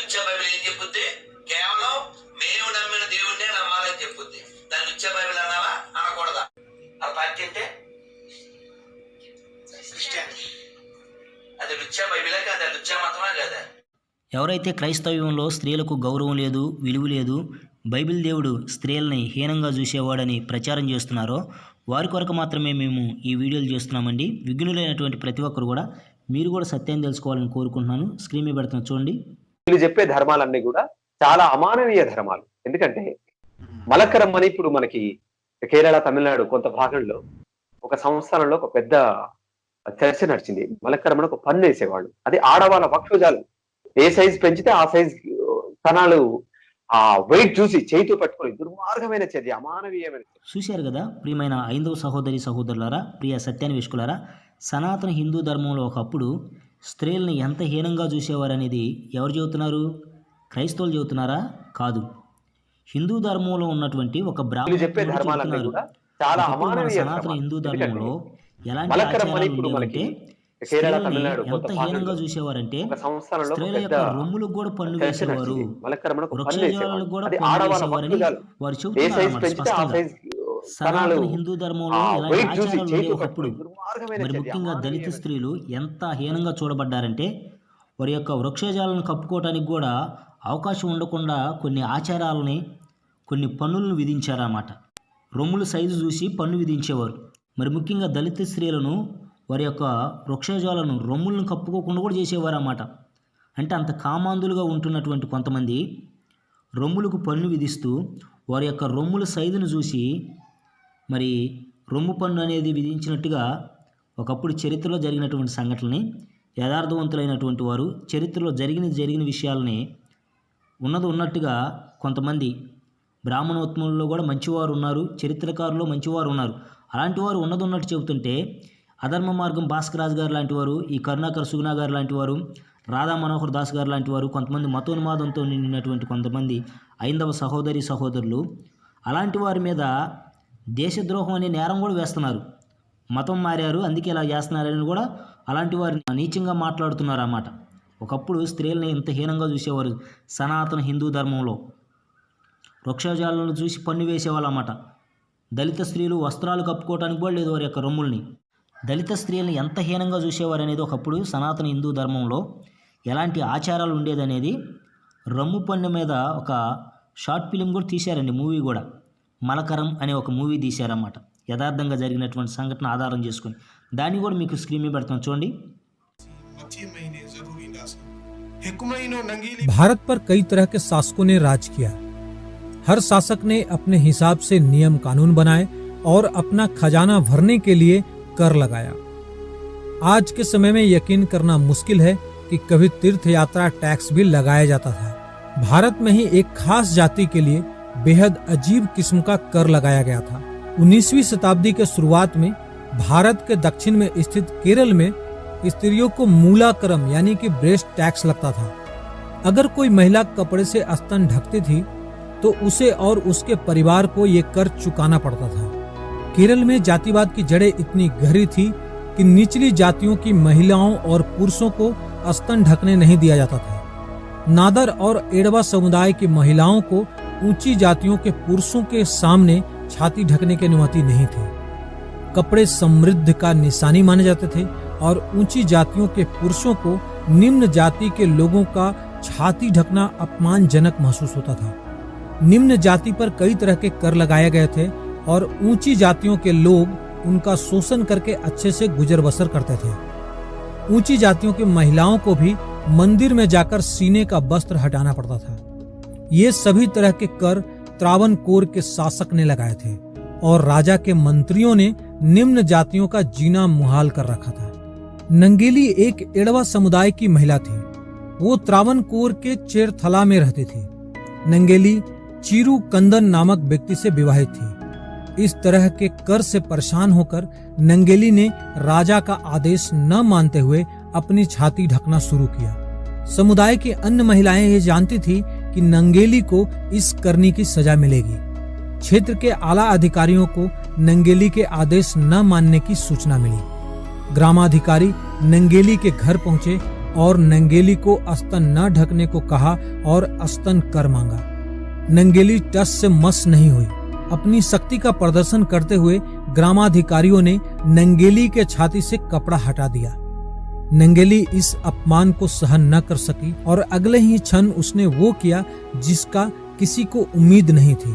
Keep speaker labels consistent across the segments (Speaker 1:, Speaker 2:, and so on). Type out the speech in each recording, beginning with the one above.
Speaker 1: లుచ్చ Bible ఏం చెప్పుద్ది? కేవలం మేము నమ్మిన దేవుణ్ణే నమ్మాలని చెప్పుద్ది. దాన్ని లుచ్చ బైబిల్ అనాలా అనకూడదా? ఆ పార్టీ అంటే అది లుచ్చ బైబిలే కదా, లుచ్చ మతమే కదా.
Speaker 2: ఎవరైతే క్రైస్తవ్యంలో స్త్రీలకు గౌరవం లేదు, విలువ లేదు, బైబిల్ దేవుడు స్త్రీలని హీనంగా చూసేవాడని ప్రచారం చేస్తున్నారో వారి కొరకు మాత్రమే మేము ఈ వీడియోలు చేస్తున్నామండి. విఘ్నులైనటువంటి ప్రతి ఒక్కరు కూడా మీరు కూడా సత్యాన్ని తెలుసుకోవాలని కోరుకుంటున్నాను. స్క్రీన్ మీద పెడుతున్నా చూడండి.
Speaker 3: వీళ్ళు చెప్పే ధర్మాలన్నీ కూడా చాలా అమానవీయ ధర్మాలు. ఎందుకంటే మలక్కరం అని ఇప్పుడు మనకి కేరళ, తమిళనాడు కొంత భాగంలో ఒక సంస్థానంలో ఒక పెద్ద చర్చ నడిచింది. మలక్కరం అని ఒక పన్ను వేసేవాళ్ళు. అది ఆడవాళ్ళ వక్షోజాలు ఏ సైజ్ పెంచితే ఆ సైజ్ కణాలు ఆ వెయిట్ చూసి చేతితో పట్టుకొని దుర్మార్గమైన చర్య, అమానవీయమైన చర్య.
Speaker 2: చూశారు కదా ప్రియమైన ఐందవ సహోదరి సహోదరులారా, ప్రియ సత్యాన్వేషకులారా, సనాతన హిందూ ధర్మంలో ఒకప్పుడు స్త్రీలని ఎంత హీనంగా చూసేవారనేది ఎవరు చెబుతున్నారు? క్రైస్తవులు చెబుతున్నారా? కాదు, హిందూ ధర్మంలో ఉన్నటువంటి ఒక బ్రాహ్మణుడు
Speaker 3: చెప్పే ధర్మాలన్నీ కూడా చాలా అమానవీయ
Speaker 2: సనాతన హిందూ ధర్మంలో ఎలాంటి ఆచారాలు ఉండేవంటే
Speaker 3: కేరళ, తమిళనాడు
Speaker 2: ఎంత హీనంగా చూసేవారంటే స్త్రీల యొక్క రొమ్ములకు కూడా పన్ను వేసేవారు, వృక్షజాలకు కూడా పన్ను వేసేవారని వారు చెబుతున్నారు. సనాతన హిందూ ధర్మంలో ఇలాంటి ఆచారాలు ఉండే ఒకప్పుడు మరి ముఖ్యంగా దళిత స్త్రీలు ఎంత హీనంగా చూడబడ్డారంటే వారి యొక్క వృక్షజాలను కప్పుకోవటానికి కూడా అవకాశం ఉండకుండా కొన్ని ఆచారాలని, కొన్ని పన్నులను విధించారన్నమాట. రొమ్ముల సైజు చూసి పన్ను విధించేవారు. మరి ముఖ్యంగా దళిత స్త్రీలను వారి యొక్క వృక్షజాలను, రొమ్ములను కప్పుకోకుండా కూడా చేసేవారు అన్నమాట. అంటే అంత కామాంధులుగా ఉంటున్నటువంటి కొంతమంది రొమ్ములకు పన్ను విధిస్తూ వారి యొక్క రొమ్ముల సైజును చూసి మరి రొమ్ము పన్ను అనేది విధించినట్టుగా ఒకప్పుడు చరిత్రలో జరిగినటువంటి సంఘటనని యథార్థవంతులైనటువంటి వారు చరిత్రలో జరిగిన విషయాలని ఉన్నట్టుగా కొంతమంది బ్రాహ్మణోత్ములలో కూడా మంచివారు ఉన్నారు, చరిత్రకారులు మంచివారు ఉన్నారు. అలాంటి వారు ఉన్నట్టు చెబుతుంటే అధర్మ మార్గం భాస్కరాజు గారు లాంటి వారు, ఈ కరుణాకర్ సుగుణా గారు లాంటి వారు, రాధా మనోహర్ దాస్ గారు లాంటి వారు, కొంతమంది మతోన్మాదంతో నిండినటువంటి కొంతమంది ఐందవ సహోదరి సహోదరులు అలాంటి వారి మీద దేశద్రోహం అనే నేరం కూడా వేస్తున్నారు. మతం మారారు అందుకే ఇలా చేస్తున్నారని కూడా అలాంటి వారిని నీచంగా మాట్లాడుతున్నారు అన్నమాట. ఒకప్పుడు స్త్రీలని ఇంత హీనంగా చూసేవారు. సనాతన హిందూ ధర్మంలో వృక్షజాలను చూసి పన్ను వేసేవాళ్ళు అన్నమాట. దళిత స్త్రీలు వస్త్రాలు కప్పుకోవటానికి కూడా లేదు వారి యొక్క రొమ్ముల్ని. దళిత స్త్రీలను ఎంత హీనంగా చూసేవారు అనేది ఒకప్పుడు సనాతన హిందూ ధర్మంలో ఎలాంటి ఆచారాలు ఉండేదనేది రొమ్ము పన్ను మీద ఒక షార్ట్ ఫిలిం కూడా తీశారండి, మూవీ కూడా. మలకరం అనే ఒక మూవీ తీశారన్నమాట, యథార్థంగా జరిగినటువంటి సంఘటన ఆధారం చేసుకుని. దాన్ని కూడా మీకు స్క్రీన్ మీద పెడతాం చూడండి.
Speaker 4: भारत पर कई तरह के शासकों ने राज किया। हर शासक ने अपने हिसाब से नियम कानून बनाए और अपना खजाना भरने के लिए कर लगाया। आज के समय में यकीन करना मुश्किल है कि कभी तीर्थ यात्रा टैक्स भी लगाया जाता था। भारत में ही एक खास जाति के लिए बेहद अजीब किस्म का कर लगाया गया था। 19वीं शताब्दी के शुरुआत में भारत के दक्षिण में स्थित केरल में स्त्रियों को मूलाकरम यानी कि ब्रेस्ट टैक्स लगता था। अगर कोई महिला कपड़े से स्तन ढकती थी तो उसे और उसके परिवार को ये कर चुकाना पड़ता था। केरल में जातिवाद की जड़ें इतनी गहरी थी कि निचली जातियों की महिलाओं और पुरुषों को स्तन ढकने नहीं दिया जाता था। नादर और एडवा समुदाय की महिलाओं को ऊंची जातियों के पुरुषों के सामने छाती ढकने की अनुमति नहीं थी। कपड़े समृद्धि का निशानी माने जाते थे और ऊंची जातियों के पुरुषों को निम्न जाति के लोगों का छाती ढकना अपमानजनक महसूस होता था। निम्न जाति पर कई तरह के कर लगाए गए थे और ऊंची जातियों के लोग उनका शोषण करके अच्छे से गुजर बसर करते थे। ऊंची जातियों की महिलाओं को भी मंदिर में जाकर सीने का वस्त्र हटाना पड़ता था। ये सभी तरह के कर त्रावणकोर के शासक ने लगाए थे और राजा के मंत्रियों ने निम्न जातियों का जीना मुहाल कर रखा था। नंगेली एक एडवा समुदाय की महिला थी। वो त्रावणकोर के चेरथला में रहती थी। नंगेली चीरू कंदन नामक व्यक्ति से विवाहित थी। इस तरह के कर से परेशान होकर नंगेली ने राजा का आदेश न मानते हुए अपनी छाती ढकना शुरू किया। समुदाय की अन्य महिलाएं ये जानती थी कि नंगेली को इस करनी की सजा मिलेगी। क्षेत्र के आला अधिकारियों को नंगेली के आदेश न मानने की सूचना मिली। ग्रामाधिकारी नंगेली के घर पहुंचे और नंगेली को स्तन न ढकने को कहा और स्तन कर मांगा। नंगेली टस से मस नहीं हुई। अपनी शक्ति का प्रदर्शन करते हुए ग्रामाधिकारियों ने नंगेली के छाती से कपड़ा हटा दिया। नंगेली इस अपमान को सहन न कर सकी और अगले ही क्षण उसने वो किया जिसका किसी को उम्मीद नहीं थी।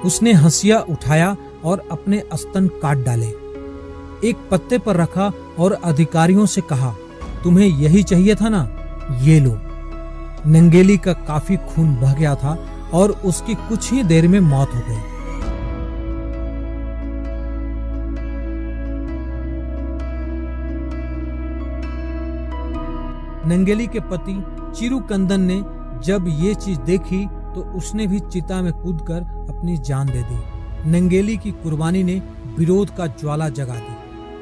Speaker 4: उसने हंसिया उठाया और अपने स्तन काट डाले, एक पत्ते पर रखा और अधिकारियों से कहा, तुम्हें यही चाहिए था ना, ये लो। नंगेली का काफी खून बह गया था और उसकी कुछ ही देर में मौत हो गई। नंगेली के पति चिरुकंदन ने जब ये चीज देखी तो उसने भी चिता में कूदकर अपनी जान दे दी। नंगेली की कुर्बानी ने विरोध का ज्वाला जगा दी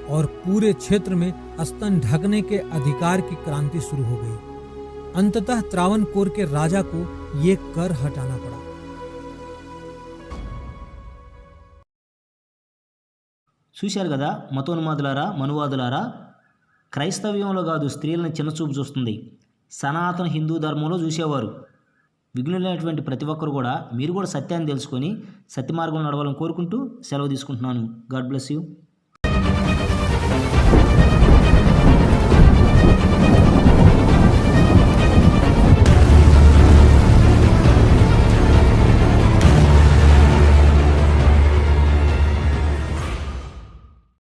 Speaker 4: और पूरे क्षेत्र में स्तन ढकने के अधिकार की क्रांति शुरू हो गई। अंततः त्रावणकोर के राजा को ये कर हटाना पड़ा।
Speaker 2: చూశారు కదా, మతోన్మాదులారా, మనువాదులారా, క్రైస్తవ్యంలో కాదు స్త్రీలను చిన్నచూపు చూస్తుంది, సనాతన హిందూ ధర్మంలో చూసేవారు. విఘ్నులైనటువంటి ప్రతి ఒక్కరు కూడా మీరు కూడా సత్యాన్ని తెలుసుకొని సత్య మార్గంలో నడవాలని కోరుకుంటూ సెలవు తీసుకుంటున్నాను. God bless you.